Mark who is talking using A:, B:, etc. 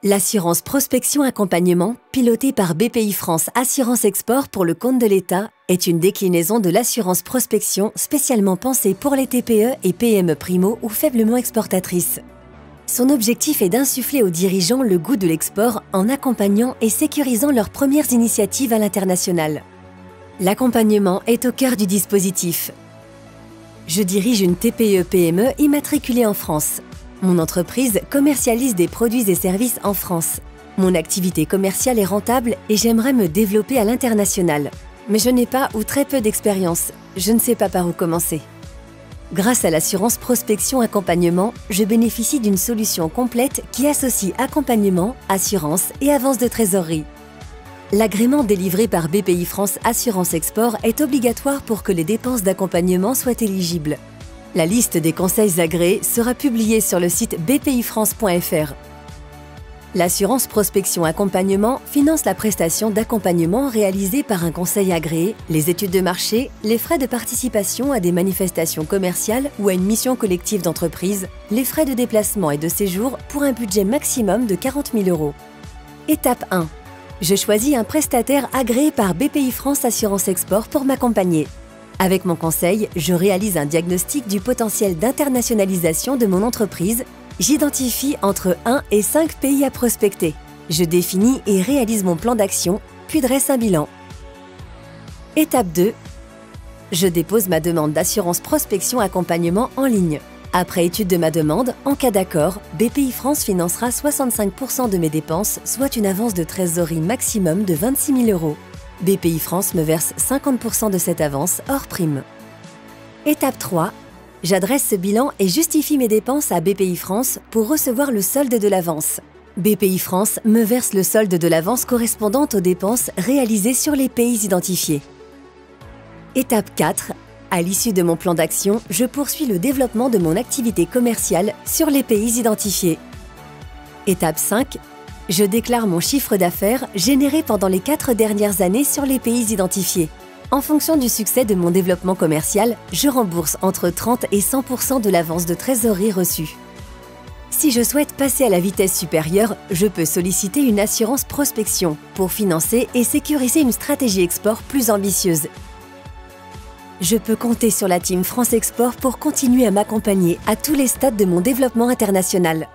A: L'assurance prospection accompagnement, pilotée par BPI France Assurance Export pour le compte de l'État, est une déclinaison de l'assurance prospection spécialement pensée pour les TPE et PME primo ou faiblement exportatrices. Son objectif est d'insuffler aux dirigeants le goût de l'export en accompagnant et sécurisant leurs premières initiatives à l'international. L'accompagnement est au cœur du dispositif. Je dirige une TPE-PME immatriculée en France. Mon entreprise commercialise des produits et services en France. Mon activité commerciale est rentable et j'aimerais me développer à l'international. Mais je n'ai pas ou très peu d'expérience. Je ne sais pas par où commencer. Grâce à l'assurance prospection accompagnement, je bénéficie d'une solution complète qui associe accompagnement, assurance et avance de trésorerie. L'agrément délivré par BPI France Assurance Export est obligatoire pour que les dépenses d'accompagnement soient éligibles. La liste des conseils agréés sera publiée sur le site bpifrance.fr. L'assurance prospection accompagnement finance la prestation d'accompagnement réalisée par un conseil agréé, les études de marché, les frais de participation à des manifestations commerciales ou à une mission collective d'entreprise, les frais de déplacement et de séjour pour un budget maximum de 40 000 €. Étape 1. Je choisis un prestataire agréé par BPI France Assurance Export pour m'accompagner. Avec mon conseil, je réalise un diagnostic du potentiel d'internationalisation de mon entreprise. J'identifie entre 1 et 5 pays à prospecter. Je définis et réalise mon plan d'action, puis dresse un bilan. Étape 2. Je dépose ma demande d'assurance prospection accompagnement en ligne. Après étude de ma demande, en cas d'accord, BPI France financera 65% de mes dépenses, soit une avance de trésorerie maximum de 26 000 €. BPI France me verse 50% de cette avance hors prime. Étape 3. J'adresse ce bilan et justifie mes dépenses à BPI France pour recevoir le solde de l'avance. BPI France me verse le solde de l'avance correspondante aux dépenses réalisées sur les pays identifiés. Étape 4. À l'issue de mon plan d'action, je poursuis le développement de mon activité commerciale sur les pays identifiés. Étape 5. Je déclare mon chiffre d'affaires généré pendant les 4 dernières années sur les pays identifiés. En fonction du succès de mon développement commercial, je rembourse entre 30 et 100% de l'avance de trésorerie reçue. Si je souhaite passer à la vitesse supérieure, je peux solliciter une assurance prospection pour financer et sécuriser une stratégie export plus ambitieuse. Je peux compter sur la team France Export pour continuer à m'accompagner à tous les stades de mon développement international.